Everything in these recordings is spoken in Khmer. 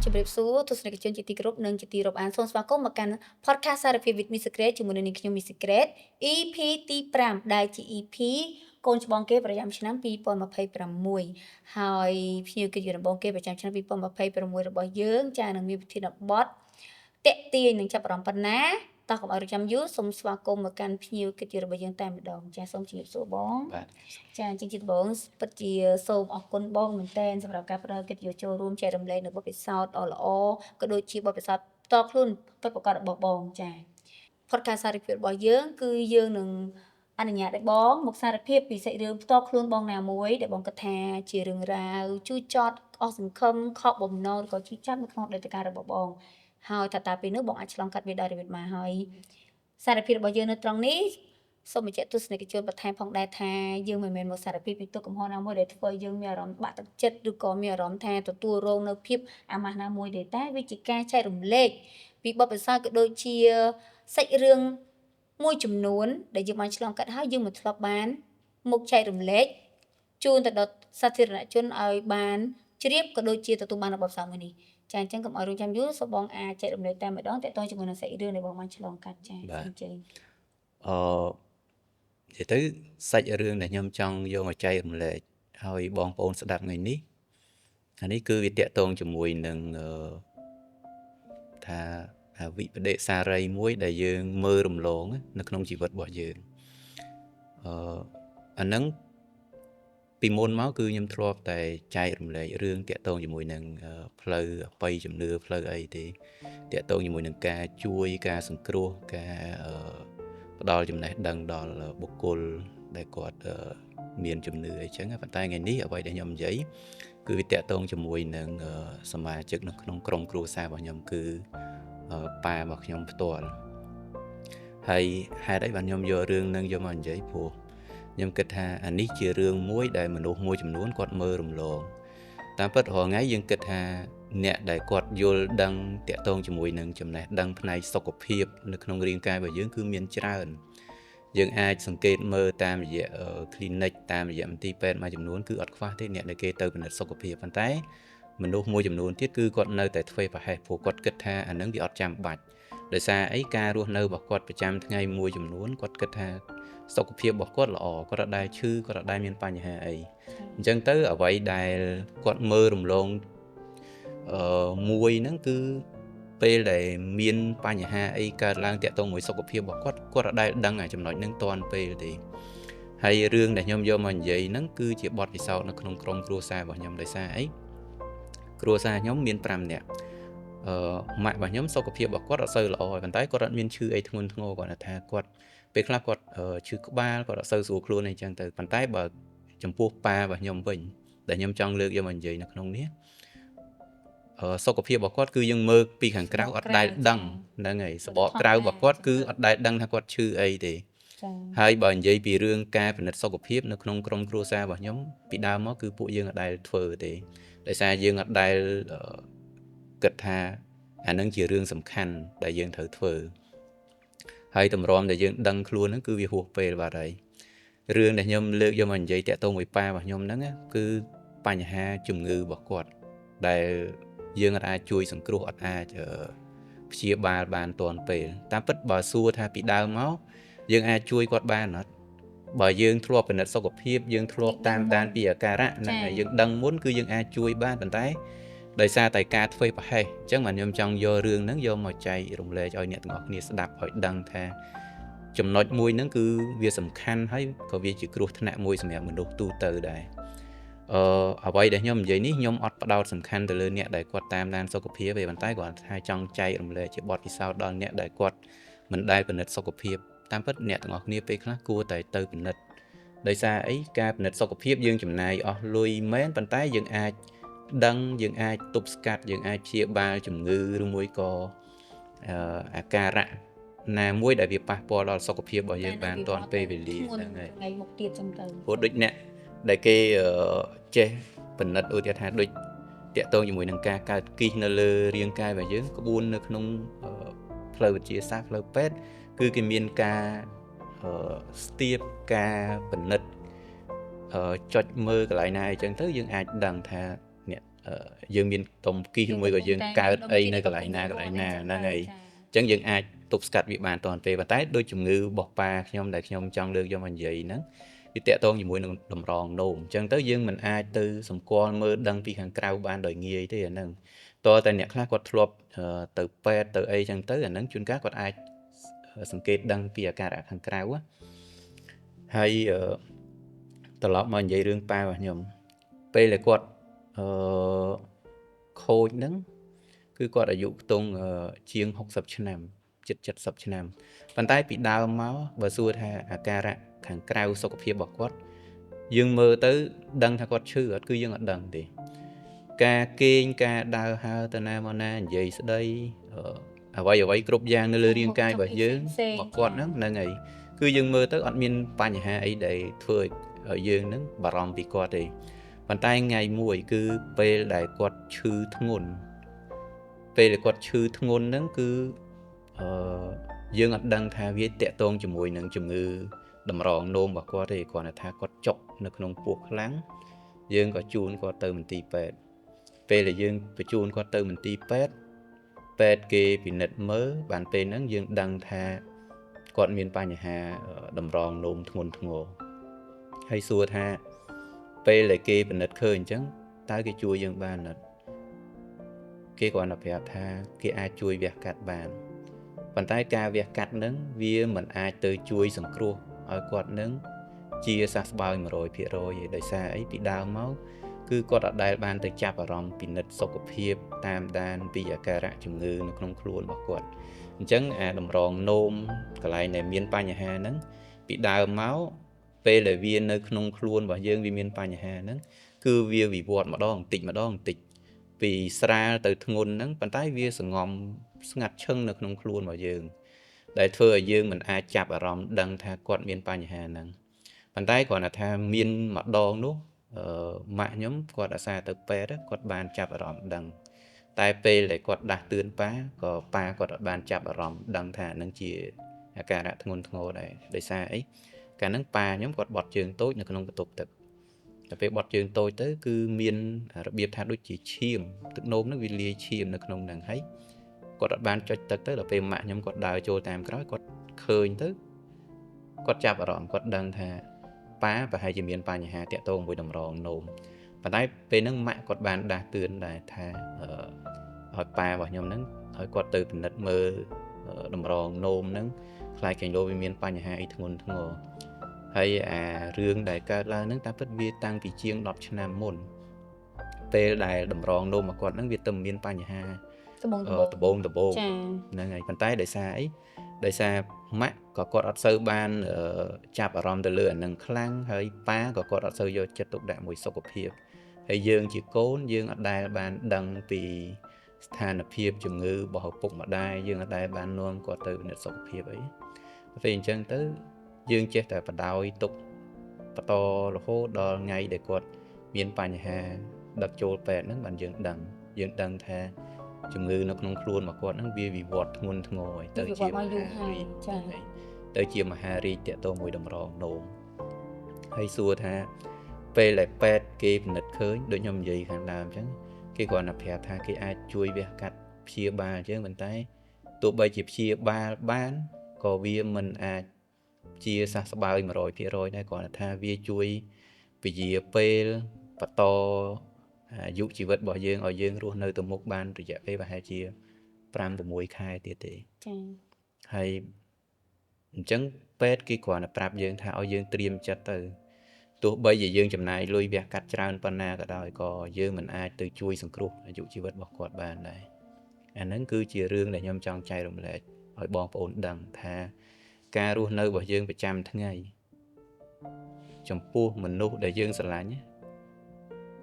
ជំរាបសួរទស្សនិកជនជាទីគោរពនិងជាទីរាប់អានសូមស្វាគមន៍មកកាន់ podcast សារភាព with Miss Secret ជាមួយនឹងនាងខ្ញុំ Miss Secret EP ទី5ដែលជា EP កូនច្បងគេប្រចាំឆ្នាំ2026ហើយភ្ញៀវកិត្តិយសដំបូងគេប្រចាំឆ្នាំ2026របស់យើងចានឹងមានប្រធានបទតាក់ទាញនឹងចាប់អារម្មណ៍ប៉ុណ្ណាតោះកុំឲ្យរំចាំយូរសូមស្វាគមន៍មកកាន់ភ្ញៀវកិត្តិយសរបស់យើងតែម្ដងចាសូមជម្រាបសួរបងបាទចាជាដំបូងពិតជាសូមអរគុណបងមែនតើសម្រាប់ការផ្ដល់កិត្តិយសចូលរួមចែករំលែកនៅបទពិសោធន៍ល្អៗក៏ដូចជាបទពិសោធន៍ផ្ទាល់ខ្លួនពិតប្រាកដរបស់បងចា podcast សារភាពរបស់យើងគឺយើងនឹងអនុញ្ញាតឲ្យបងមកសារភាពពីសាច់រឿងផ្ទាល់ខ្លួនបងណាមួយដែលបងគិតថាជារឿងរ៉ាវជូរចត់អស់សង្ឃឹមខកបំណងក៏ជឿចាប់នៅក្នុងដីតការបស់បងហើយថាតើពេលនោះបងអាចឆ្លងកាត់វាដោយរបៀបម៉េចហើយសារភាពរបស់យើងនៅត្រង់នេះសូមបញ្ជាក់ទស្សនិកជនបន្ថែមផងដែរថាយើងមិនមែនមកសារភាពពីទុកកំហុសណាមួយដែលធ្វើយើងមានអារម្មណ៍បាក់ទឹកចិត្តឬក៏មានអារម្មណ៍ថាទទួលរងនៅភាពអាម៉ាស់ណាមួយទេតែវាជាការចែករំលែកពីបទពិសោធន៍ក៏ដូចជាសាច់រឿងមួយចំនួនដែលយើងបានឆ្លងកាត់ហើយយើងមិនធ្លាប់បានមកចែករំលែកជូនទៅដល់សាធារណជនឲ្យបានជ្រាបក៏ដូចជាទទួលបានបទពិសោធន៍មួយនេះចាអញ្ចឹងកុំឲ្យរងចាំយូរសូមបងអាចចែករំលែកតែម្ដងតើតើជាមួយនឹងសាច់រឿងដែលបងបានឆ្លងកាត់ចាអញ្ចឹងនិយាយទៅសាច់រឿងដែលខ្ញុំចង់យកមកចែករំលែកឲ្យបងប្អូនស្ដាប់ថ្ងៃនេះអានេះគឺវាតាក់ទងជាមួយនឹងថាវិបដិសារីមួយដែលយើងមើលរំលងនៅក្នុងជីវិតរបស់យើងអាហ្នឹងពីមុនមកគឺខ្ញុំធ្លាប់តែចែករំលែករឿងតាក់ទងជាមួយនឹងផ្លូវអបិយជំនឿផ្លូវអីទេតាក់ទងជាមួយនឹងការជួយការសង្គ្រោះការផ្ដល់ចំណេះដឹងដល់បុគ្គលដែលគាត់មានជំនឿអីចឹងប៉ុន្តែថ្ងៃនេះអ្វីដែលខ្ញុំនិយាយគឺវាតាក់ទងជាមួយនឹងសមាជិកនៅក្នុងក្រុមគ្រួសាររបស់ខ្ញុំគឺប៉ារបស់ខ្ញុំផ្ទាល់ហើយហេតុអីបានខ្ញុំយករឿងនឹងយកមកនិយាយព្រោះខ្ញុំគិតថាអានេះជារឿងមួយដែលមនុស្សមួយចំនួនគាត់មើលរំលងតាមពិតរាល់ថ្ងៃយើងគិតថាអ្នកដែលគាត់យល់ដឹងតាក់ទងជាមួយនឹងចំណេះដឹងផ្នែកសុខភាពនៅក្នុងរាងកាយរបស់យើងគឺមានច្រើនយើងអាចសង្កេតមើលតាមរយៈ clinic តាមរយៈមន្ទីរពេទ្យមួយចំនួនគឺអត់ខ្វះទេអ្នកដែលគេទៅពិនិត្យសុខភាពប៉ុន្តែមនុស្សមួយចំនួនទៀតគឺគាត់នៅតែធ្វេសប្រហែសព្រោះគាត់គិតថាអានឹងវាអត់ចាំបាច់ដោយសារអីការរស់នៅរបស់គាត់ប្រចាំថ្ងៃមួយចំនួនគាត់គិតថាសុខភាពរបស់គាត់ល្អគាត់អត់ដែលឈឺគាត់អត់ដែលមានបញ្ហាអីអញ្ចឹងទៅអ្វីដែលគាត់មើលរំលងមួយហ្នឹងគឺពេលដែលមានបញ្ហាអីកើតឡើងតាក់ទងមួយសុខភាពរបស់គាត់អត់ដែលដឹងចំណុចហ្នឹងទាន់ពេលទេហើយរឿងដែលខ្ញុំយកមកនិយាយហ្នឹងគឺជាបទពិសោធន៍នៅក្នុងក្រុមគ្រួសាររបស់ខ្ញុំដោយសារអីគ្រួសារខ្ញុំមាន5នាក់ម៉ាក់របស់ខ្ញុំសុខភាពរបស់គាត់អត់សូវល្អប៉ុន្តែគាត់អត់មានឈឺអីធ្ងន់ធ្ងរគាត់ថាគាត់ពេលខ្លះគាត់ឈឺក្បាលគាត់អត់សូវស្រួលខ្លួនអីចឹងទៅប៉ុន្តែបើចំពោះប៉ារបស់ខ្ញុំវិញដែលខ្ញុំចង់លើកយកមកនិយាយនៅក្នុងនេះសុខភាពរបស់គាត់គឺយើងមើលពីខាងក្រៅអត់ដែលដឹងហ្នឹងហើយសបកក្រៅរបស់គាត់គឺអត់ដែលដឹងថាគាត់ឈឺអីទេហើយបើនិយាយពីរឿងការពិនិត្យសុខភាពនៅក្នុងក្រុមគ្រួសាររបស់ខ្ញុំពីដើមមកគឺពួកយើងអត់ដែលធ្វើទេដោយសារយើងអត់ដែលគិតថាអានឹងជារឿងសំខាន់ដែលយើងត្រូវធ្វើហើយតម្រាំដែលយើងដឹងខ្លួនហ្នឹងគឺវាហួសពេលបាត់ហើយរឿងដែលខ្ញុំលើកយកមកនិយាយតាក់ទងមួយប៉ារបស់ខ្ញុំហ្នឹងគឺបញ្ហាជំងឺរបស់គាត់ដែលយើងអាចជួយសង្គ្រោះអត់អាចព្យាបាលបានទាន់ពេលតាមពិតបើសួរថាពីដើមមកយើងអាចជួយគាត់បានអត់បើយើងធ្លាប់ពិនិត្យសុខភាពយើងធ្លាប់តាមដានពីអាការៈហ្នឹងហើយយើងដឹងមុនគឺយើងអាចជួយបានប៉ុន្តែដោយសារតែការធ្វើប្រហែសអញ្ចឹងខ្ញុំចង់យករឿងហ្នឹងយកមកចែករំលែកឲ្យអ្នកទាំងអស់គ្នាស្ដាប់ឲ្យដឹងថាចំណុចមួយហ្នឹងគឺវាសំខាន់ហើយក៏វាជាគ្រោះថ្នាក់មួយសម្រាប់មនុស្សទូទៅដែរអ្វីដែលខ្ញុំនិយាយនេះខ្ញុំអត់ផ្ដោតសំខាន់ទៅលើអ្នកដែលគាត់តាមដានសុខភាពទេប៉ុន្តែគាត់ថាចង់ចែករំលែកជាបទពិសោធន៍ដល់អ្នកដែលគាត់មិនដែលពិនិត្យសុខភាពតាមពិតអ្នកទាំងអស់គ្នាពេលខ្លះគួរតែទៅពិនិត្យដោយសារអីការពិនិត្យសុខភាពយើងចំណាយអស់លុយមែនប៉ុន្តែយើងអាចដឹងយើងអាចទប់ស្កាត់យើងអាចព្យាបាលជំងឺឬមួយក៏អាការៈណាមួយដែលវាប៉ះពាល់ដល់សុខភាពរបស់យើងបានទាន់ពេលវេលាហ្នឹងហើយថ្ងៃមុខទៀតចឹងទៅព្រោះដូចអ្នកដែលគេចេះពិនិត្យឧទាហរណ៍ថាដូចតាក់ទងជាមួយនឹងការកើតគិសនៅលើរាងកាយរបស់យើងក្បួននៅក្នុងផ្លូវវិទ្យាសាស្ត្រផ្លូវពេទ្យគឺគេមានការស្ទាបការពិនិត្យចុចមើលកន្លែងណាអីចឹងទៅយើងអាចដឹងថាអ្នក យើងមានតុំគីមួយក៏យើងកើតអីនៅកន្លែងណាហ្នឹងហើយអញ្ចឹងយើងអាចទប់ស្កាត់វាបានតាន់ពេលប៉ុន្តែដូចជំងឺរបស់ប៉ាខ្ញុំដែលខ្ញុំចង់លើកយកមកនិយាយហ្នឹងវាតាក់ទងជាមួយនឹងតម្រងនោមអញ្ចឹងទៅយើងមិនអាចទៅសម្គាល់មើលដឹងពីខាងក្រៅបានដោយងាយទេអាហ្នឹងតើតែអ្នកខ្លះគាត់ធ្លាប់ទៅពេទ្យទៅអីចឹងទៅអាហ្នឹងជួនកាលគាត់អាចសង្កេតដឹងពីអាការៈខាងក្រៅហើយត្រឡប់មកនិយាយរឿងប៉ារបស់ខ្ញុំពេលដែលគាត់ខូចហ្នឹងគឺគាត់អាយុខ្ទង់ជាង60ឆ្នាំជិត70ឆ្នាំប៉ុន្តែពីដើមមកបើសួរថាអាការៈខាងក្រៅសុខភាពរបស់គាត់យើងមើលទៅដឹងថាគាត់ឈឺអត់គឺយើងអត់ដឹងទេការគេងការដើរហើរទៅណាមកណានិយាយស្ដីអ្វីគ្រប់យ៉ាងនៅលើរាងកាយរបស់យើងរបស់គាត់ហ្នឹងហើយគឺយើងមើលទៅអត់មានបញ្ហាអីដែលធ្វើឲ្យយើងហ្នឹងបារម្ភពីគាត់ទេប៉ុន្តែថ្ងៃមួយគឺពេលដែលគាត់ឈឺធ្ងន់ហ្នឹងគឺយើងអត់ដឹងថាវាតាក់ទងជាមួយនឹងជំងឺតម្រងនោមរបស់គាត់ទេគ្រាន់តែថាគាត់ចុកនៅក្នុងពោះខ្លាំងយើងក៏ជូនគាត់ទៅមន្ទីរពេទ្យពេលដែលយើងបញ្ជូនគាត់ទៅមន្ទីរពេទ្យគេពិនិត្យមើលបានពេលហ្នឹងយើងដឹងថាគាត់មានបញ្ហាតម្រងនោមធ្ងន់ធ្ងរហើយសួរថាពេលដែលគេពិនិត្យឃើញអញ្ចឹងតើគេជួយយើងបានអត់គេគ្រាន់តែប្រាប់ថាគេអាចជួយវះកាត់បានប៉ុន្តែការវះកាត់ហ្នឹងវាមិនអាចទៅជួយសង្គ្រោះឲ្យគាត់នឹងជាសះស្បើយ 100% ទេដោយសារអីពីដើមមកគឺគាត់អត់ដែលបានទៅចាប់អារម្មណ៍ពិនិត្យសុខភាពតាមដានពីអាការៈជំងឺនៅក្នុងខ្លួនរបស់គាត់អញ្ចឹងអាតម្រងនោមកន្លែងដែលមានបញ្ហាហ្នឹងពីដើមមកពេលដែលវានៅក្នុងខ្លួនរបស់យើងវាមានបញ្ហាហ្នឹងគឺវាវិវត្តម្ដងបន្តិចពីស្រាលទៅធ្ងន់ហ្នឹងប៉ុន្តែវាសង្ងំស្ងាត់ឈឹងនៅក្នុងខ្លួនរបស់យើងដែលធ្វើឲ្យយើងមិនអាចចាប់អារម្មណ៍ដឹងថាគាត់មានបញ្ហាហ្នឹងប៉ុន្តែគ្រាន់តែថាមានម្ដងនោះម៉ាក់ខ្ញុំគាត់អាសាទៅពេទ្យគាត់បានចាប់អារម្មណ៍ដឹងតែពេលដែលគាត់ដាស់តឿនប៉ាក៏ប៉ាគាត់អត់បានចាប់អារម្មណ៍ដឹងថានឹងជាអាការៈធ្ងន់ធ្ងរដែរដោយសារអីកាលហ្នឹងប៉ាខ្ញុំគាត់បត់ជើងតូចនៅក្នុងបន្ទប់ទឹកតែពេលបត់ជើងតូចទៅគឺមានរបៀបថាដូចជាឈាមទឹកនោមហ្នឹងវាលាយឈាមនៅក្នុងហ្នឹងហើយគាត់អត់បានចុចទឹកទៅដល់ពេលម៉ាក់ខ្ញុំគាត់ដើរចូលតាមក្រោយគាត់ឃើញទៅគាត់ចាប់អារម្មណ៍គាត់ដឹងថាប៉ាប្រហែលជាមានបញ្ហាតាក់ទងមួយតម្រងនោមប៉ុន្តែពេលហ្នឹងម៉ាក់គាត់បានដាស់តឿនដែរថាឲ្យប៉ារបស់ខ្ញុំហ្នឹងឲ្យគាត់ទៅពិនិត្យមើលតម្រងនោមហ្នឹងខ្លាចគេលោវាមានបញ្ហាអីធ្ងន់ធ្ងរហើយអារឿងដែលកើតឡើងហ្នឹងតាមពិតវាតាំងពីជាង10ឆ្នាំមុនពេលដែលតម្រងនោមរបស់គាត់ហ្នឹងវាទៅមានបញ្ហាដំបូងហ្នឹងហើយប៉ុន្តែដោយសារអីដោយសារម៉ាក់ក៏គាត់អត់សូវបានចាប់អារម្មណ៍ទៅលើអានឹងខ្លាំងហើយប៉ាក៏គាត់អត់សូវយកចិត្តទុកដាក់មួយសុខភាពហើយយើងជាកូនយើងអត់ដែលបានដឹងពីស្ថានភាពជំងឺរបស់ឪពុកម្ដាយយើងអត់ដែលបាននាំគាត់ទៅពិនិត្យសុខភាពអីពេលអញ្ចឹងទៅយើងចេះតែបដ ாய் ទុកបន្តរហូតដល់ថ្ងៃដែលគាត់មានបញ្ហាដឹកចូលពេទ្យហ្នឹងបានយើងដឹងថាជំងឺនៅក្នុងខ្លួនរបស់គាត់ហ្នឹងវាវិវត្តធ្ងន់ធ្ងរហើយទៅជាមហារីកតាក់ទងមួយតម្រងនោមហើយសួរថាពេលដែលពេទ្យគេពិនិត្យឃើញដូចខ្ញុំនិយាយខាងដើមអញ្ចឹងគេគ្រាន់តែប្រាប់ថាគេអាចជួយវះកាត់ព្យាបាលអញ្ចឹងប៉ុន្តែទោះបីជាព្យាបាលបានក៏វាមិនអាចជាសះស្បើយ 100% ដែរគ្រាន់តែថាវាជួយពជាពេលបន្តអាយុជីវិតរបស់យើងឲ្យយើងរស់នៅទៅមុខបានរយៈពេលប្រហែលជា 5-6 ខែទៀតទេចា៎ហើយអញ្ចឹងពេទ្យគេគ្រាន់តែប្រាប់យើងថាឲ្យយើងត្រៀមចិត្តទៅទោះបីជាយើងចំណាយលុយវះកាត់ច្រើនប៉ុណ្ណាក៏ដោយក៏យើងមិនអាចទៅជួយសង្គ្រោះអាយុជីវិតរបស់គាត់បានដែរអាហ្នឹងគឺជារឿងដែលខ្ញុំចង់ចែករំលែកឲ្យបងប្អូនដឹងថាការរស់នៅរបស់យើងប្រចាំថ្ងៃចំពោះមនុស្សដែលយើងស្រឡាញ់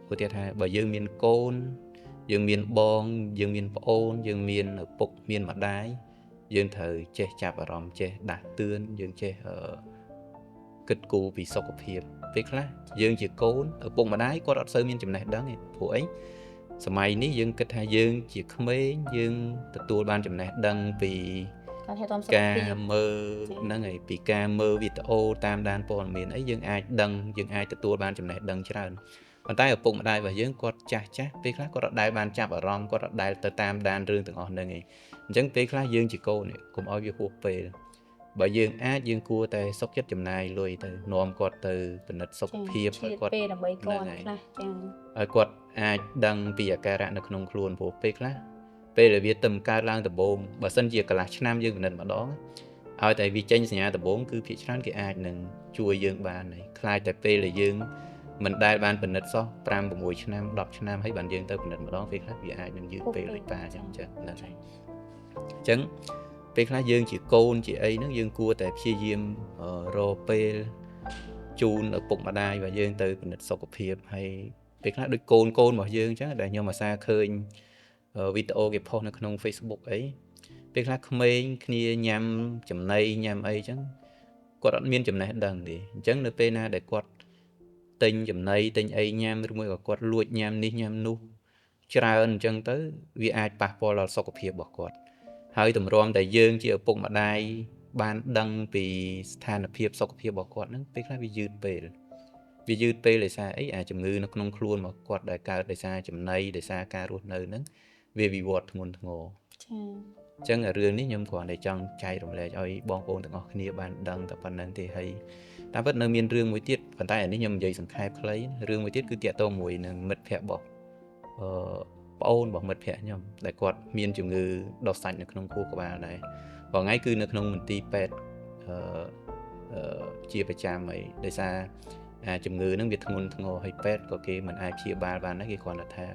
ព្រោះថាបើយើងមានកូនយើងមានបងយើងមានប្អូនយើងមានឪពុកមានម្ដាយយើងត្រូវចេះចាប់អារម្មណ៍ចេះដាស់តឿនយើងចេះគិតគូរពីសុខភាពពេលខ្លះយើងជាកូនឪពុកម្ដាយគាត់អត់សូវមានចំណេះដឹងទេព្រោះអីសម័យនេះយើងគិតថាយើងជាក្មេងយើងទទួលបានចំណេះដឹងពីការមើលហ្នឹងហើយពីការមើលវីដេអូតាមដានព័ត៌មានអីយើងអាចទទួលបានចំណេះដឹងច្រើន ប៉ុន្តែឪពុកម្ដាយរបស់យើងគាត់ចាស់ពេលខ្លះគាត់អត់ដែលបានចាប់អារម្មណ៍គាត់អត់ដែលទៅតាមដានរឿងទាំងអស់ហ្នឹងឯងអញ្ចឹងពេលខ្លះយើងជាកូនកុំឲ្យវាហួសពេលបើយើងអាចយើងគួរតែសុខចិត្តចំណាយលុយទៅនាំគាត់ទៅពិនិត្យសុខភាពឲ្យគាត់ពេលដើម្បីគាត់ខ្លះចា៎ឲ្យគាត់អាចដឹងពីអាការៈនៅក្នុងខ្លួនព្រោះពេលខ្លះពេលដែលវាទៅកើតឡើងដំបូងបើសិនជាកន្លះឆ្នាំយើងពិនិត្យម្ដងឲ្យតែវាចេញសញ្ញាដំបូងគឺភាគច្រើនគេអាចនឹងជួយយើងបានហើយខ្លាចតែពេលដែលយើងមិនដែលបានពិនិត្យសោះ5 6ឆ្នាំ10ឆ្នាំហើយបានយើងទៅពិនិត្យម្ដងពេលខ្លះវាអាចនឹងយឺតពេលរួចប៉ាអញ្ចឹងហ្នឹងហើយអញ្ចឹងពេលខ្លះយើងជាកូនជាអីហ្នឹងយើងគួរតែព្យាយាមរកពេលជូនឪពុកម្ដាយរបស់យើងទៅពិនិត្យសុខភាពហើយពេលខ្លះដូចកូនរបស់យើងអញ្ចឹងដែលខ្ញុំអាសាឃើញវីដេអូគេផុសនៅក្នុង Facebook អីពេលខ្លះក្មេងគ្នាញ៉ាំចំណីញ៉ាំអីអញ្ចឹងគាត់អត់មានចំណេះដឹងទេអញ្ចឹងនៅពេលណាដែលគាត់ទិញចំណីទិញអីញ៉ាំឬមួយក៏គាត់លួចញ៉ាំនេះញ៉ាំនោះច្រើនអញ្ចឹងទៅវាអាចប៉ះពាល់ដល់សុខភាពរបស់គាត់ហើយទម្រាំតែយើងជាឪពុកម្ដាយបានដឹងពីស្ថានភាពសុខភាពរបស់គាត់ហ្នឹងពេលខ្លះវាយឺតពេលដោយសារអីអាជំងឺនៅក្នុងខ្លួនរបស់គាត់ដែលកើតដោយសារចំណីដោយសារការរស់នៅហ្នឹងវាវិវត្តធ្ងន់ធ្ងរចា៎អញ្ចឹងរឿងនេះខ្ញុំគ្រាន់តែចង់ចែករំលែកឲ្យបងប្អូនទាំងអស់គ្នាបានដឹងតែប៉ុណ្្នឹងទេហើយតាមពិតនៅមានរឿងមួយទៀតប៉ុន្តែអានេះខ្ញុំនិយាយសង្ខេបខ្លីរឿងមួយទៀតគឺតាក់ទងមួយនឹងមិត្តភ័ក្តិរបស់ប្អូនរបស់មិត្តភ័ក្តិខ្ញុំដែលគាត់មានជំងឺដុសសាច់នៅក្នុងខួរក្បាលដែររាល់ថ្ងៃគឺនៅក្នុងមន្ទីរពេទ្យជាប្រចាំហើយដោយសារជំងឺហ្នឹងវាធ្ងន់ធ្ងរហើយពេទ្យក៏គេមិនអាចព្យាបាលបានដែរគេគ្រាន់តែថា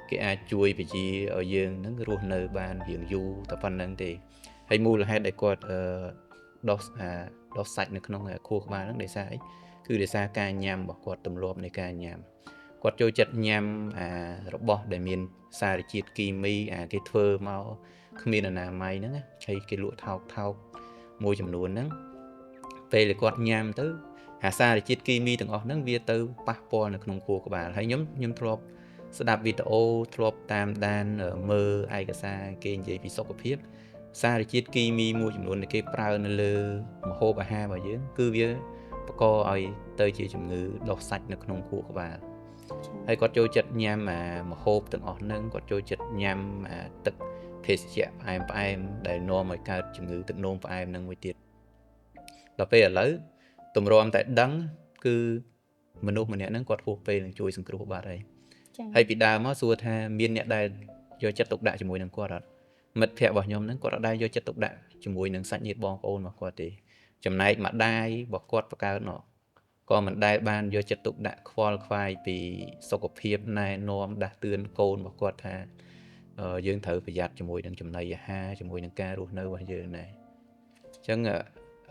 គេអាចជួយពជាឲ្យយើងហ្នឹងរស់នៅបានរៀងយូរតែប៉ុណ្្នឹងទេហើយមូលហេតុដែលគាត់ដុសសាច់នៅក្នុងខួរក្បាលហ្នឹងដោយសារអីគឺដោយសារការញ៉ាំរបស់គាត់ទម្លាប់នៃការញ៉ាំគាត់ចូលចិត្តញ៉ាំរបស់ដែលមានសារជាតិគីមីគេធ្វើមកគ្មានអនាម័យហ្នឹងហើយគេលក់ថោកមួយចំនួនហ្នឹងពេលដែលគាត់ញ៉ាំទៅសារជាតិគីមីទាំងអស់ហ្នឹងវាទៅប៉ះពាល់នៅក្នុងខួរក្បាលហើយខ្ញុំធ្លាប់ស្ដាប់វីដេអូធ្លាប់តាមដានមើលឯកសារគេនិយាយពីសុខភាពសារជាតិគីមីមួយចំនួនដែលគេប្រើនៅលើម្ហូបអាហាររបស់យើងគឺវាបង្កឲ្យទៅជាជំងឺដុសសាច់នៅក្នុងខួរក្បាលហើយគាត់ចូលចិត្តញ៉ាំម្ហូបទាំងអស់ហ្នឹងគាត់ចូលចិត្តញ៉ាំទឹកភេសជ្ជៈផ្អែមដែលនាំឲ្យកើតជំងឺទឹកនោមផ្អែមហ្នឹងមួយទៀតដល់ពេលឥឡូវទម្រាំតែដឹងគឺមនុស្សម្នាក់ហ្នឹងគាត់ហួសពេលនឹងជួយសង្គ្រោះបាត់ហើយពីដើមមកសួរថាមានអ្នកដែលយកចិត្តទុកដាក់ជាមួយនឹងគាត់អត់មិត្តភ័ក្តិរបស់ខ្ញុំហ្នឹងគាត់អត់ដែលយកចិត្តទុកដាក់ជាមួយនឹងសាច់ញាតិបងប្អូនរបស់គាត់ទេចំណែកម្ដាយរបស់គាត់បកើតនោះក៏មិនដែលបានយកចិត្តទុកដាក់ខ្វល់ខ្វាយពីសុខភាពណែនាំដាស់តឿនកូនរបស់គាត់ថាយើងត្រូវប្រយ័ត្នជាមួយនឹងចំណីអាហារជាមួយនឹងការរស់នៅរបស់យើងដែរអញ្ចឹង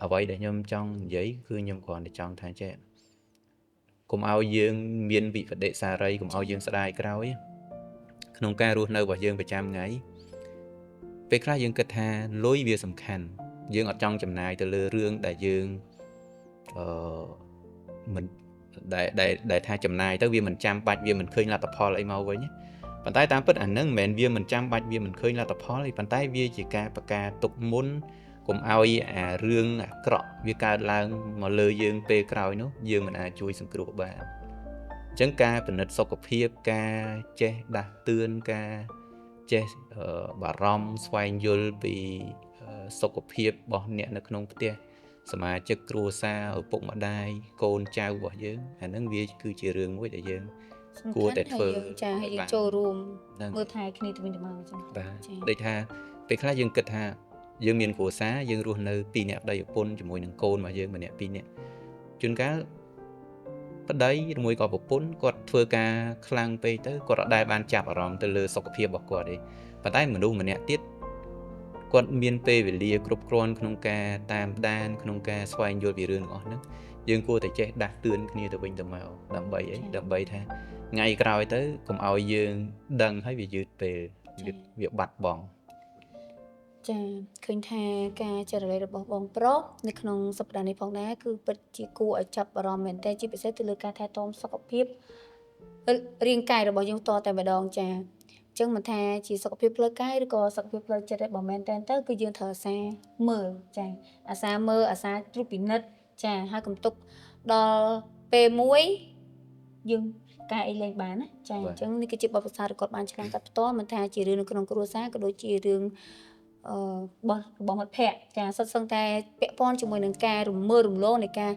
អ្វីដែលខ្ញុំចង់និយាយគឺខ្ញុំគ្រាន់តែចង់ថាចេះកុំឲ្យយើងមានវិបដិសារីកុំឲ្យយើងស្ដាយក្រោយក្នុងការរស់នៅរបស់យើងប្រចាំថ្ងៃពេលខ្លះយើងគិតថាលុយវាសំខាន់យើងអត់ចង់ចំណាយទៅលើរឿងដែលយើងមិនដែលថាចំណាយទៅវាមិនចាំបាច់វាមិនឃើញលទ្ធផលអីមកវិញប៉ុន្តែតាមពិតអានឹងមិនមែនវាមិនចាំបាច់វាមិនឃើញលទ្ធផលទេប៉ុន្តែវាជាការប្រកាសទុកមុនកុំឲ្យរឿងអាក្រក់វាកើតឡើងមកលើយើងពេលក្រោយនោះយើងមិនអាចជួយសង្គ្រោះបានអញ្ចឹងការពិនិត្យសុខភាពការចេះដាស់តឿនការចេះបារម្ភស្វែងយល់ពីសុខភាពរបស់អ្នកនៅក្នុងផ្ទះសមាជិកគ្រួសារឪពុកម្ដាយកូនចៅរបស់យើងអាហ្នឹងវាគឺជារឿងមួយដែលយើងគួរតែធ្វើចាឲ្យយើងចូលរួមមើលថែគ្នាទៅវិញទៅមកអញ្ចឹងបាទដូចថាពេលខ្លះយើងគិតថាយើងមានគ្រួសារយើងរស់នៅ2នាក់ប្តីប្រពន្ធជាមួយនឹងកូនរបស់យើងម្នាក់2នាក់ជួនកាលប្តីឬមួយក៏ប្រពន្ធគាត់ធ្វើការខ្លាំងពេកទៅគាត់អត់ដែលបានចាប់អារម្មណ៍ទៅលើសុខភាពរបស់គាត់ទេប៉ុន្តែមនុស្សម្នាក់ទៀតគាត់មានពេលវេលាគ្រប់គ្រាន់ក្នុងការតាមដានក្នុងការស្វែងយល់ពីរឿងទាំងអស់ហ្នឹងយើងគួរតែចេះដាស់តឿនគ្នាទៅវិញទៅមកដើម្បីថាថ្ងៃក្រោយទៅកុំឲ្យយើងដឹងហើយវាយឺតពេលវាបាត់បង់ចាឃើញថាការចែករំលែករបស់បងប្រុសនៅក្នុងសប្តាហ៍នេះផងដែរគឺពិតជាគួរឲ្យចាប់អារម្មណ៍មែនទែនជាពិសេសទៅលើការថែទាំសុខភាពរាងកាយរបស់យើងតតែម្ដងចាអញ្ចឹងមិនថាជាសុខភាពផ្លូវកាយឬក៏សុខភាពផ្លូវចិត្តបើមែនទែនទៅគឺយើងត្រូវអាសាមើលចាអាសាមើលអាសាត្រួតពិនិត្យចាហើយកុំទុកដល់ពេលមួយ យើងកែអីលេងបានណាចាអញ្ចឹងនេះគឺជាបទពិសោធន៍របស់គាត់បានឆ្លងកាត់ផ្ទាល់មិនថាជារឿងនៅក្នុងគ្រួសារក៏ដូចជារឿងរបស់មិត្តភ័ក្តិចាសុទ្ធសឹងតែពាក់ព័ន្ធជាមួយនឹងការរមើលរំលងនៃការ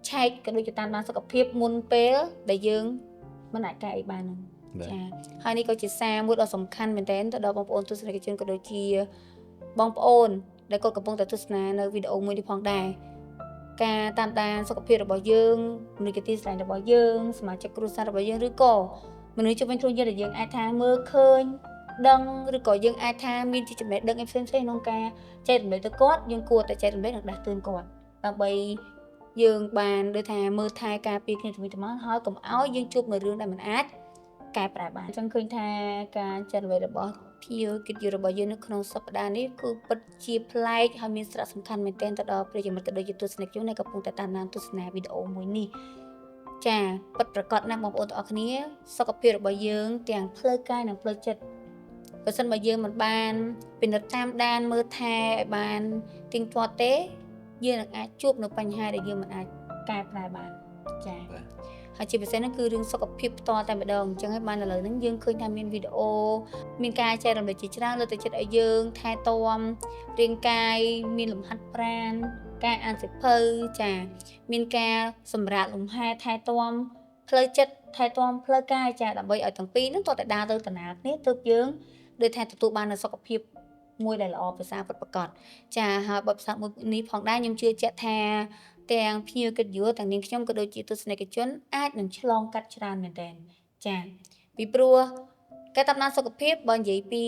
ឆែកក៏ដូចជាតាមដានសុខភាពមុនពេលដែលយើងមិនអាចកែអីបានហ្នឹងចាហើយនេះក៏ជាសារមួយដ៏សំខាន់មែនទែនទៅដល់បងប្អូនទស្សនិកជនក៏ដូចជាបងប្អូនដែលគាត់កំពុងតែទស្សនានៅវីដេអូមួយនេះផងដែរការតាមដានសុខភាពរបស់យើងមនុស្សជាទីស្រឡាញ់របស់យើងសមាជិកគ្រួសាររបស់យើងឬក៏មនុស្សជុំវិញខ្លួនយើងដែលយើងអាចថាមើលឃើញដឹងឬក៏យើងអាចថាមានជាចំណេះដឹងផ្សេងៗក្នុងការចែករំលែកទៅគាត់យើងគួរតែចែករំលែកនិងដាស់តឿនគាត់ដើម្បីយើងបានដូចថាមើលថែការពារគ្នាទៅវិញទៅមកហើយកុំឲ្យយើងជួបនៅរឿងដែលមិនអាចកែប្រែបានអញ្ចឹងឃើញថាការចែករំលែករបស់ភៀវកិត្តិយសរបស់យើងនៅក្នុងសប្តាហ៍នេះគឺពិតជាប្លែកហើយមានសារៈសំខាន់មែនទែនទៅដល់ប្រិយមិត្តក៏ដូចជាទស្សនិកជនដែលកំពុងតែតាមដានទស្សនាវីដេអូមួយនេះចាពិតប្រាកដណាស់បងប្អូនទាំងអស់គ្នាសុខភាពរបស់យើងទាំងផ្លូវកាយនិងផ្លូវចិត្តបើសិនបើយើងមិនបានពិនិត្យតាមដានមើលថែឲ្យបានទៀងទាត់ទេយើងនឹងអាចជួបនៅបញ្ហាដែលយើងមិនអាចកែប្រែបានចាហើយជាពិសេសហ្នឹងគឺរឿងសុខភាពផ្ទាល់តែម្ដងអញ្ចឹងហើយបានឥឡូវហ្នឹងយើងឃើញថាមានវីដេអូមានការចែករំលែកជាច្រើនលើកទឹកចិត្តឲ្យយើងថែទាំរាងកាយមានលំហាត់ប្រាណការអានសៀវភៅចាមានការសម្រាកលំហែថែទាំផ្លូវចិត្តថែទាំផ្លូវកាយចាដើម្បីឲ្យទាំងពីរហ្នឹងតតែដើរទៅដំណើរគ្នាទើបយើងដូចថាទទួលបាននូវសុខភាពមួយដែលល្អប្រសើរពិតប្រាកដចាហើយបទពិសោធន៍មួយនេះផងដែរខ្ញុំជឿជាក់ថាទាំងភ្ញៀវកិត្តិយសទាំងនាងខ្ញុំក៏ដូចជាទស្សនិកជនអាចនឹងឆ្លងកាត់ច្រើនមែនទែនចាពីព្រោះការតាមដានសុខភាពបើនិយាយពី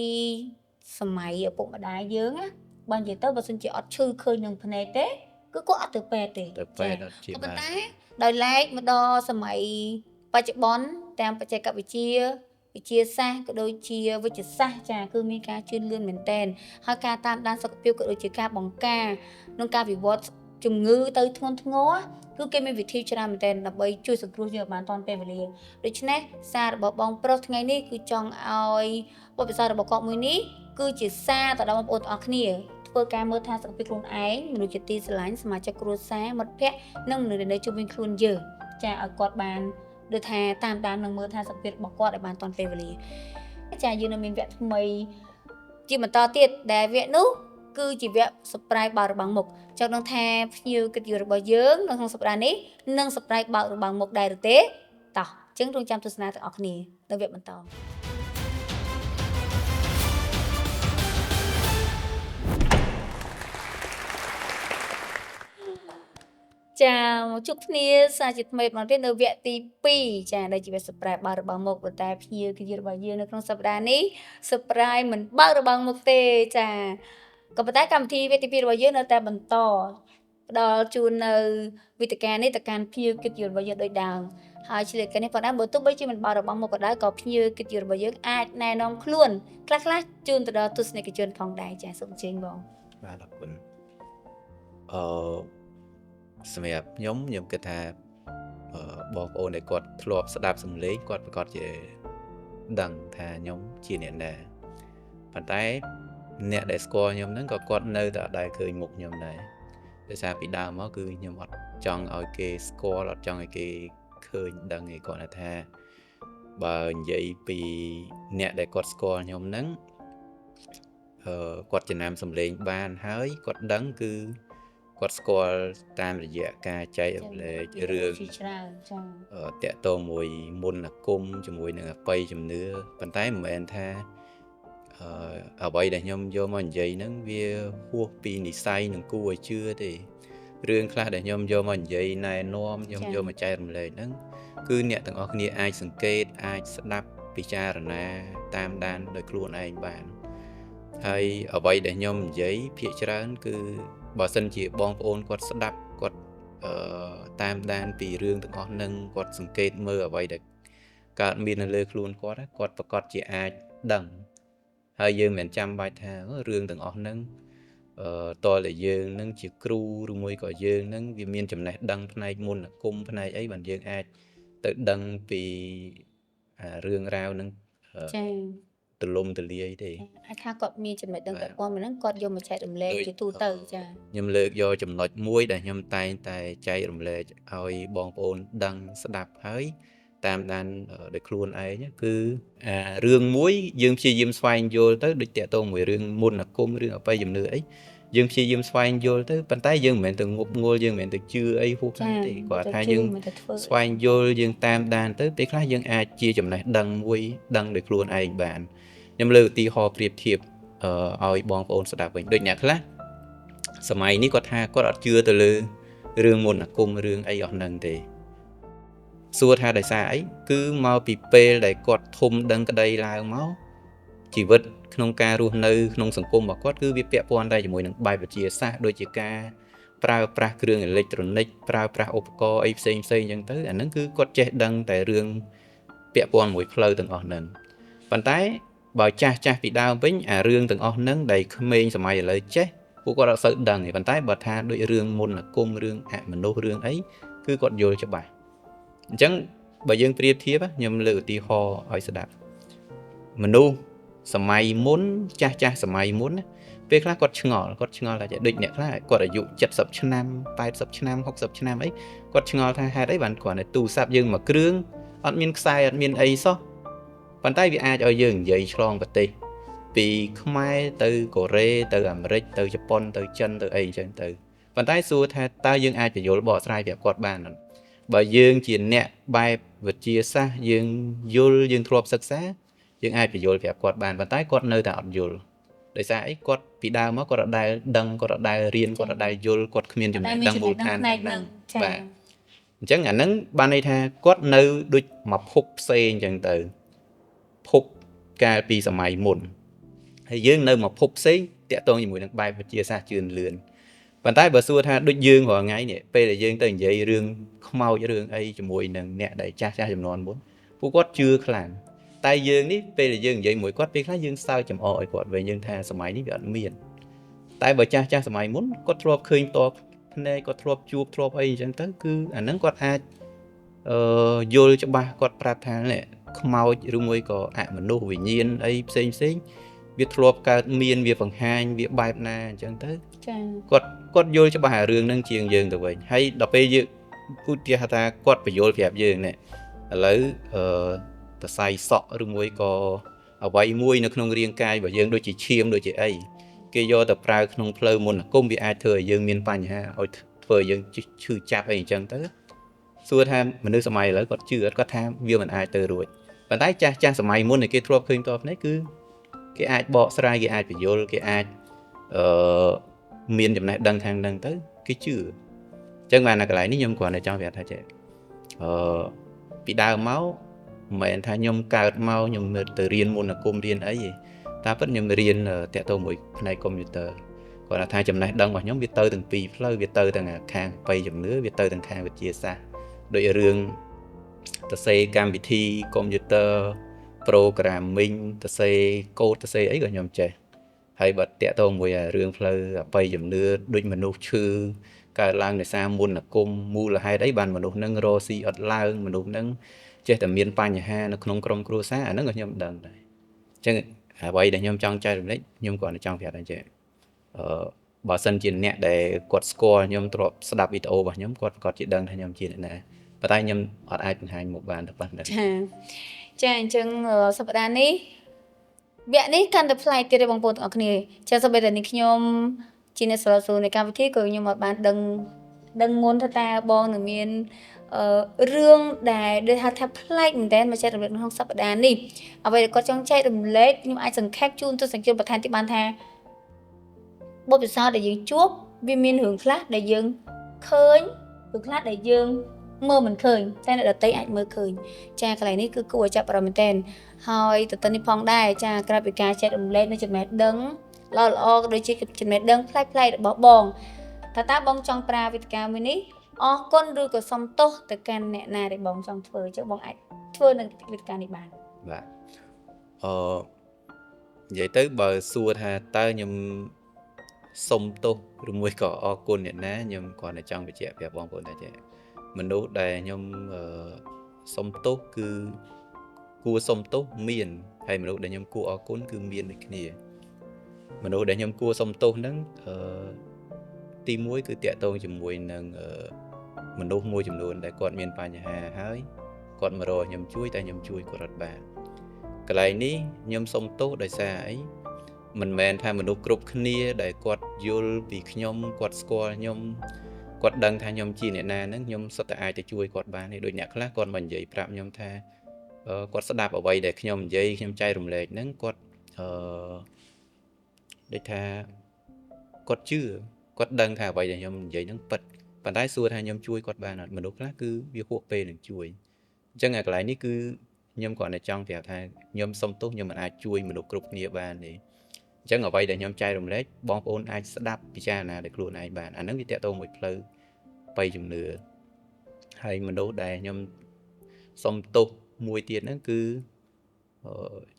សម័យឪពុកម្ដាយយើងណាបើនិយាយទៅបើសិនជាអត់ឈឺឃើញនឹងភ្នែកទេគឺគាត់អត់ទៅពេទ្យទេទៅពេទ្យអត់ជាបានតែដោយឡែកមកដល់សម័យបច្ចុប្បន្នតាមបច្ចេកវិទ្យាវិទ្យាសាស្ត្រក៏ដូចជាវិទ្យាសាស្ត្រចាគឺមានការជឿនលឿនមែនទែនហើយការតាមដានសុខភាពក៏ដូចជាការបង្ការក្នុងការវិវត្តជំងឺទៅធ្ងន់ធ្ងរគឺគេមានវិធីច្រើនមែនទែនដើម្បីជួយសង្គ្រោះយើងបានទាន់ពេលវេលាដូច្នេះសាររបស់បងប្រុសថ្ងៃនេះគឺចង់ឲ្យបទពិសោធន៍របស់គាត់មួយនេះគឺជាសារទៅដល់បងប្អូនទាំងអស់គ្នាធ្វើការមើលថែសុខភាពខ្លួនឯងមនុស្សជាទីស្រឡាញ់សមាជិកគ្រួសារមិត្តភ័ក្តិនិងមនុស្សដែលនៅជុំវិញខ្លួនយើងចាឲ្យគាត់បានដូចថាតាមដាននិងមើលថែសុខភាពរបស់គាត់ឲ្យបានទាន់ពេលវេលាចាយើងនៅមានវគ្គថ្មីជាបន្តទៀតដែលវគ្គនោះគឺជាវគ្គ surprise បើករបាំងមុខចង់ដឹងថាភ្ញៀវកិត្តិយសរបស់យើងនៅក្នុងសប្តាហ៍នេះនឹង surprise បើករបាំងមុខដែរឬទេតោះអញ្ចឹងរងចាំទស្សនាទាំងអស់គ្នានៅវគ្គបន្តចាមកជួបគ្នាសាជាថ្មីម្ដងទៀតនៅវគ្គទី2ចាដែលជាវគ្គ surprise បើរបស់មុខប៉ុន្តែភ្ញៀវគឺជារបស់យើងនៅក្នុងសប្តាហ៍នេះ surprise មិនបើរបស់មុខទេចាក៏ប៉ុន្តែកម្មវិធីវគ្គទី2របស់យើងនៅតែបន្តផ្ដល់ជូននៅវិទ្យការនេះទៅកាន់ភ្ញៀវកិត្តិយសរបស់យើងដូចដើមហើយឆ្លៀតកានេះផងដែរបើទោះបីជាមិនបើរបស់មុខក៏ដោយក៏ភ្ញៀវកិត្តិយសរបស់យើងអាចណែនាំខ្លួនខ្លះៗជូនទៅដល់ទស្សនិកជនផងដែរចាសូមអញ្ជើញបងបាទអរគុណសម្រាប់ខ្ញុំគិតថាបងប្អូនដែលគាត់ធ្លាប់ស្ដាប់សំឡេងគាត់ប្រកាសជាដឹងថាខ្ញុំជាអ្នកណាប៉ុន្តែអ្នកដែលស្គាល់ខ្ញុំហ្នឹងក៏គាត់នៅតែអត់ដែលឃើញមុខខ្ញុំដែរដោយសារពីដើមមកគឺខ្ញុំអត់ចង់ឲ្យគេស្គាល់អត់ចង់ឲ្យគេឃើញដឹងឯគាត់ថាបើនិយាយពីអ្នកដែលគាត់ស្គាល់ខ្ញុំហ្នឹងគាត់ចំណាំសំឡេងបានហើយគាត់ដឹងគឺគាត់ស្គាល់តាមរយៈការចែករំលែករឿងច្រើនចា៎តាក់ទងមួយមុនអាគមជាមួយនឹងអបិយជំនឿប៉ុន្តែមិនមែនថាអ្វីដែលខ្ញុំយកមកនិយាយហ្នឹងវាហួសពីនិស្ស័យនឹងគួរឲ្យជឿទេរឿងខ្លះដែលខ្ញុំយកមកនិយាយណែនាំខ្ញុំយកមកចែករំលែកហ្នឹងគឺអ្នកទាំងអស់គ្នាអាចសង្កេតអាចស្ដាប់ពិចារណាតាមដានដោយខ្លួនឯងបានហើយអ្វីដែលខ្ញុំនិយាយភាគច្រើនគឺបើសិនជាបងប្អូនគាត់ស្ដាប់គាត់តាមដានពីរឿងទាំងអស់ហ្នឹងគាត់សង្កេតមើលអ្វីដែលកើតមាននៅលើខ្លួនគាត់ប្រកាសជាអាចដឹងហើយយើងមិនចាំបាច់ថារឿងទាំងអស់ហ្នឹងតើយើងនឹងជាគ្រូឬមួយក៏យើងនឹងវាមានចំណេះដឹងផ្នែកមន្តអាគមផ្នែកអីបានយើងអាចទៅដឹងពីរឿងរ៉ាវហ្នឹងចា៎ទលំទលាយទេហើយថាគាត់មានចំណុចដឹងតែគាត់មិនហ្នឹងគាត់យកមកចែករំលែកជាទូទៅចា៎ខ្ញុំលើកយកចំណុចមួយដែលខ្ញុំតែងតែចែករំលែកឲ្យបងប្អូនដឹងស្ដាប់ហើយ តាមដានដោយខ្លួនឯងគឺរឿងមួយយើងព្យាយាមស្វែងយល់ទៅដូចតាក់ទងមួយរឿងមុនអាគមរឿងអបិយជំនឿអីយើងព្យាយាមស្វែងយល់ទៅប៉ុន្តែយើងមិនមែនទៅងប់ងល់យើងមិនមែនទៅជឿអីហួសហេតុទេគាត់ថាយើងស្វែងយល់យើងតាមដានទៅពេលខ្លះយើងអាចជាចំណេះដឹងមួយដឹងដោយខ្លួនឯងបានខ្ញុំលើកឧទាហរណ៍ប្រៀបធៀបឲ្យបងប្អូនស្ដាប់វិញដូចអ្នកខ្លះសម័យនេះគាត់ថាគាត់អត់ជឿទៅលើរឿងមុនអាគមរឿងអីអស់ហ្នឹងទេសួរថាដោយសារអីគឺមកពីពេលដែលគាត់ធំដឹងក្តីឡើងមកជីវិតក្នុងការរស់នៅក្នុងសង្គមរបស់គាត់គឺវាពាក់ព័ន្ធតែជាមួយនឹងបែបវិទ្យាសាស្ត្រដូចជាការប្រើប្រាស់គ្រឿងអេឡិចត្រូនិកប្រើប្រាស់ឧបករណ៍អីផ្សេងៗអញ្ចឹងទៅអាហ្នឹងគឺគាត់ចេះដឹងតែរឿងពាក់ព័ន្ធមួយផ្លូវទាំងអស់ហ្នឹងប៉ុន្តែបើចាស់ពីដើមវិញអារឿងទាំងអស់ហ្នឹងដែលក្មេងសម័យឥឡូវចេះពួកគាត់អត់សូវដឹងទេប៉ុន្តែបើថាដូចរឿងមុនអាគមរឿងអមនុស្សរឿងអីគឺគាត់យល់ច្បាស់អញ្ចឹងបើយើងប្រៀបធៀបខ្ញុំលើកឧទាហរណ៍ឲ្យស្ដាប់មនុស្សសម័យមុនចាស់សម័យមុនពេលខ្លះគាត់ឆ្ងល់ថាដូចអ្នកខ្លះគាត់អាយុ70ឆ្នាំ80ឆ្នាំ60ឆ្នាំអីគាត់ឆ្ងល់ថាហេតុអីបានគាត់ទូរស័ព្ទយើងមួយគ្រឿងអត់មានខ្សែអត់មានអីសោះប៉ុន្តែវាអាចឲ្យយើងនិយាយឆ្លងប្រទេសពីខ្មែរទៅកូរ៉េទៅអាមេរិកទៅជប៉ុនទៅចិនទៅអីអញ្ចឹងទៅប៉ុន្តែសួរថាតើយើងអាចបញ្យល់បកស្រាយប្រាប់គាត់បានអត់បើយើងជាអ្នកបែបវិទ្យាសាស្ត្រយើងយល់យើងធ្លាប់សិក្សាយើងអាចបញ្យល់ប្រាប់គាត់បានប៉ុន្តែគាត់នៅតែអត់យល់ដោយសារអីគាត់ពីដើមមកគាត់អត់ដែលដឹងគាត់អត់ដែលរៀនគាត់អត់ដែលយល់គាត់គ្មានចំណេះដឹងមូលដ្ឋានហ្នឹងបាទអញ្ចឹងអាហ្នឹងបានន័យថាគាត់នៅដូចមកភពផ្សេងអញ្ចឹងទៅភពកាលពីសម័យមុនហើយយើងនៅមកភពផ្សេងតាក់ទងជាមួយនឹងបែបវិទ្យាសាស្ត្រជឿនលឿនប៉ុន្តែបើសួរថាដូចយើងរាល់ថ្ងៃនេះពេលដែលយើងទៅនិយាយរឿងខ្មោចរឿងអីជាមួយនឹងអ្នកដែលចាស់ចំនួនមុនពួកគាត់ជឿខ្លាំងតែយើងនេះពេលដែលយើងនិយាយមួយគាត់ពេលខ្លះយើងសើចចំអកឲ្យគាត់វិញយើងថាសម័យនេះវាអត់មានតែបើចាស់សម័យមុនគាត់ធ្លាប់ឃើញតបភ្នែកគាត់ធ្លាប់ជួបធ្លាប់អីអញ្ចឹងទៅគឺអាហ្នឹងគាត់អាចយល់ច្បាស់គាត់ប្រាប់ថាខ្មោចឬមួយក៏អមនុស្សវិញ្ញាណអីផ្សេងវាធ្លាប់កើតមានវាបង្ហាញវាបែបណាអញ្ចឹងទៅចាគាត់យល់ច្បាស់អារឿងហ្នឹងជាងយើងទៅវិញហើយដល់ពេលយើងឧទាហរណ៍ថាគាត់បញ្យល់ប្រាប់យើងឥឡូវសរសៃសក់ឬមួយក៏អ្វីមួយនៅក្នុងរាងកាយរបស់យើងដូចជាឈាមដូចជាអីគេយកទៅប្រើក្នុងផ្លូវមន្តអាគមវាអាចធ្វើឲ្យយើងមានបញ្ហាឲ្យធ្វើឲ្យយើងឈឺចាប់អីអញ្ចឹងទៅសួរថាមនុស្សសម័យឥឡូវគាត់ជឿអត់គាត់ថាវាមិនអាចទៅរួចប៉ុន្តែចាស់សម័យមុនគេធ្លាប់ឃើញតបនេះគឺគេអាចបកស្រាយគេអាចបញ្យល់គេអាចមានចំណេះដឹងខាងហ្នឹងទៅគេជឿអញ្ចឹងបាននៅកន្លែងនេះខ្ញុំគ្រាន់តែចង់ប្រាប់ថាចេះពីដើមមកមិនមែនថាខ្ញុំកើតមកខ្ញុំទៅរៀនមុនអាគមរៀនអីទេតែពិតខ្ញុំរៀនតាក់ទងមួយផ្នែកកុំព្យូទ័រគាត់ថាចំណេះដឹងរបស់ខ្ញុំវាទៅទាំងពីរផ្លូវវាទៅទាំងខាងបៃជំនឿវាទៅទាំងខាងវិទ្យាសាស្ត្រដូចរឿងទៅសេកម្មវិធីកុំព្យូទ័រ programming ទៅសេកូដទៅសេអីក៏ខ្ញុំចេះហើយបើតាក់ទងមួយរឿងផ្លូវអបិយជំនឿដូចមនុស្សឈឺកើតឡើងដោយសារមុនអាគមមូលហេតុអីបានមនុស្សហ្នឹងរស់ស៊ីអត់ឡើងមនុស្សហ្នឹងចេះតែមានបញ្ហានៅក្នុងក្រុមគ្រួសារអាហ្នឹងក៏ខ្ញុំដឹងដែរអញ្ចឹងអ្វីដែលខ្ញុំចង់ចែករំលែកខ្ញុំគាត់ចង់ប្រាប់ថាចេះបើសិនជាអ្នកដែលគាត់ស្គាល់ខ្ញុំធ្លាប់ស្ដាប់វីដេអូរបស់ខ្ញុំគាត់ប្រកាសជាដឹងថាខ្ញុំជាអ្នកណាប៉ុន្តែខ្ញុំអត់អាចបង្ហាញមុខបានតែប៉ុណ្្នឹងចាអញ្ចឹងសប្តាហ៍នេះវគ្គនេះកាន់តែប្លែកទៀតទេបងប្អូនទាំងអស់គ្នាចាសូម្បីតែនេះខ្ញុំជាអ្នកស្រាវជ្រាវនៃកម្មវិធីក៏ខ្ញុំអត់បានដឹងមុនថាតើបងនឹងមានរឿងដែលដូចថាប្លែកមែនតើមកចែករំលែកក្នុងសប្តាហ៍នេះអ្វីដែលគាត់ចង់ចែករំលែកខ្ញុំអាចសង្ខេបជូនទស្សនិកជនបន្ថែមទៀតបានថាបទពិសោធន៍ដែលយើងជួបវាមានរឿងខ្លះដែលយើងឃើញរឿងខ្លះដែលយើងមើលមិនឃើញតែអ្នកដទៃអាចមើលឃើញចាកន្លែងនេះគឺគួរឲ្យចាប់អារម្មណ៍មែនទែនហើយទន្ទឹមនេះផងដែរចាក្រៅពីការចែករំលែកនៅចំណេះដឹងល្អក៏ដូចជាចំណេះដឹងប្លែកៗរបស់បងតើបងចង់ប្រើវេទិកាមួយនេះអរគុណឬក៏សុំទោសទៅកាន់អ្នកណាដែលបងចង់ធ្វើចឹងបងអាចធ្វើនៅវេទិកានេះបានបាទនិយាយទៅបើសួរថាតើខ្ញុំសុំទោសឬមួយក៏អរគុណអ្នកណាខ្ញុំគ្រាន់តែចង់បញ្ជាក់ប្រាប់បងប្អូនថាចេះមនុស្សដែលខ្ញុំសុំទោសគឺគួរសុំទោសមានហើយមនុស្សដែលខ្ញុំគួរអរគុណគឺមានដូចគ្នាមនុស្សដែលខ្ញុំគួរសុំទោសហ្នឹងទី1គឺតាក់ទងជាមួយនឹងមនុស្សមួយចំនួនដែលគាត់មានបញ្ហាហើយ គាត់មករកខ្ញុំជួយតែខ្ញុំជួយគាត់អត់បានកន្លែងនេះខ្ញុំសុំទោសដោយសារអីមិនមែនថាមនុស្សគ្រប់គ្នាដែលគាត់យល់ពីខ្ញុំគាត់ស្គាល់ខ្ញុំគាត់ដឹងថាខ្ញុំជាអ្នកណាហ្នឹងខ្ញុំសុទ្ធតែអាចទៅជួយគាត់បានទេដូចអ្នកខ្លះគាត់មកនិយាយប្រាប់ខ្ញុំថាគាត់ស្ដាប់អ្វីដែលខ្ញុំនិយាយខ្ញុំចែករំលែកហ្នឹងគាត់ដូចថាគាត់ជឿគាត់ដឹងថាអ្វីដែលខ្ញុំនិយាយហ្នឹងពិតប៉ុន្តែសួរថាខ្ញុំជួយគាត់បានអត់មនុស្សខ្លះគឺវាហួសពេលនឹងជួយអញ្ចឹងកន្លែងនេះគឺខ្ញុំគ្រាន់តែចង់ប្រាប់ថាខ្ញុំសុំទោសខ្ញុំមិនអាចជួយមនុស្សគ្រប់គ្នាបានទេអញ្ចឹងអ្វីដែលខ្ញុំចែករំលែកបងប្អូនអាចស្ដាប់ពិចារណាដោយខ្លួនឯងបានអាហ្នឹងវាតកតងមួយផ្លូវបីជំនឿហើយមនុស្សដែលខ្ញុំសុំទោសមួយទៀតហ្នឹងគឺ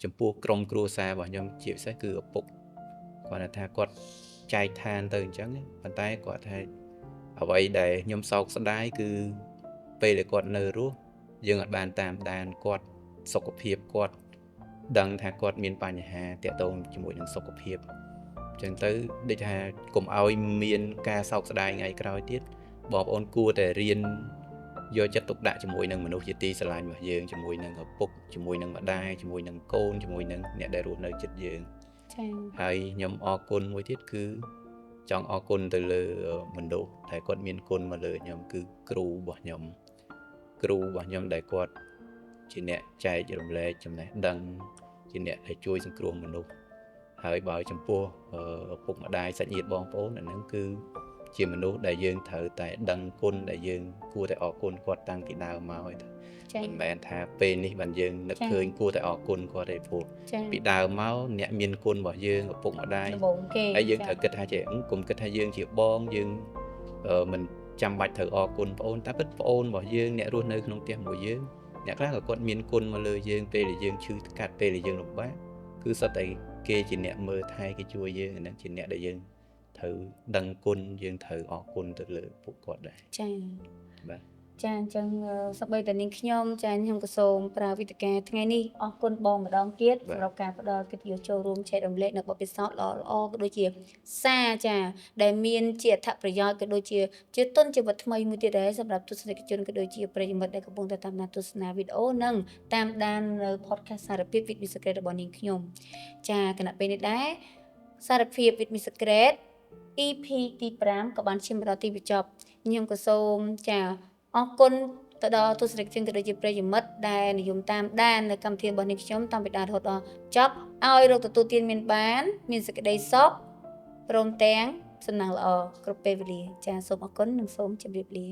ចំពោះក្រុមគ្រួសាររបស់ខ្ញុំជាពិសេសគឺឪពុកគាត់ថាគាត់ចែកឋានទៅអញ្ចឹងប៉ុន្តែគាត់ថាអ្វីដែលខ្ញុំសោកស្ដាយគឺពេលដែលគាត់នៅរស់យើងអត់បានតាមដានគាត់សុខភាពគាត់ដឹងថាគាត់មានបញ្ហាទាក់ទងជាមួយនឹងសុខភាពអញ្ចឹងទៅដូចថាកុំឲ្យមានការសោកស្ដាយថ្ងៃក្រោយទៀតបងប្អូនគួរតែរៀនយកចិត្តទុកដាក់ជាមួយនឹងមនុស្សជាទីស្រឡាញ់របស់យើងជាមួយនឹងឪពុកជាមួយនឹងម្ដាយជាមួយនឹងកូនជាមួយនឹងអ្នកដែលរស់នៅជិតយើងចា៎ហើយខ្ញុំអរគុណមួយទៀតគឺចង់អរគុណទៅលើមនុស្សដែលគាត់មានគុណមកលើខ្ញុំគឺគ្រូរបស់ខ្ញុំដែលគាត់ជាអ្នកចែករំលែកចំណេះដឹងជាអ្នកដែលជួយសង្គ្រោះមនុស្សហើយបើចំពោះឪពុកម្ដាយសាច់ញាតិបងប្អូនអាហ្នឹងគឺជាមនុស្សដែលយើងត្រូវតែដឹងគុណដែលយើងគួរតែអរគុណគាត់តាំងពីដើមមកហើយមិនមែនថាពេលនេះបានយើងនឹកឃើញគួរតែអរគុណគាត់ទេព្រោះពីដើមមកអ្នកមានគុណរបស់យើងឪពុកម្ដាយហើយយើងត្រូវគិតថាកុំគិតថាយើងជាបងយើងមិនចាំបាច់ត្រូវអរគុណប្អូនតែពិតប្អូនរបស់យើងអ្នករស់នៅក្នុងផ្ទះមួយយើងអ្នកខ្លះក៏គាត់មានគុណមកលើយើងពេលដែលយើងឈឺថ្កាត់ពេលដែលយើងលំបាកគឺសុទ្ធតែគេជាអ្នកមើលថែគេជួយយើងអាហ្នឹងជាអ្នកដែលយើងត្រូវដឹងគុណយើងត្រូវអរគុណទៅលើពួកគាត់ដែរចា៎បាទចាអញ្ចឹងសម្បីតែនាងខ្ញុំចាខ្ញុំក៏សូមប្រើវិទ្យាថ្ងៃនេះអរគុណបងម្ដងទៀតសម្រាប់ការផ្ដល់កិត្តិយសចូលរួមចែករំលែកនៅបទពិសោធន៍ល្អៗក៏ដូចជាសារចាដែលមានជាអត្ថប្រយោជន៍ក៏ដូចជាទុនជីវិតថ្មីមួយទៀតដែរសម្រាប់ទស្សនិកជនក៏ដូចជាប្រិយមិត្តដែលកំពុងតែតាមដានទស្សនាវីដេអូនិងតាមដាននៅ podcast សារភាព with Miss Secret របស់នាងខ្ញុំចាគណៈពេលនេះដែរសារភាព with Miss Secret EP ទី5ក៏បានឈានមកដល់ទីបញ្ចប់ខ្ញុំក៏សូមចាអរគុណទៅដល់ទស្សនិកជនក៏ដូចជាប្រិយមិត្តដែលនិយមតាមដាននៅកម្មវិធីរបស់នាងខ្ញុំតាំងពីដើមរហូតដល់ចប់ឲ្យរកទទួលទានមានសេចក្តីសុខព្រមទាំងសំណាងល្អគ្រប់ពេលវេលាចាសូមអរគុណនិងសូមជម្រាបលា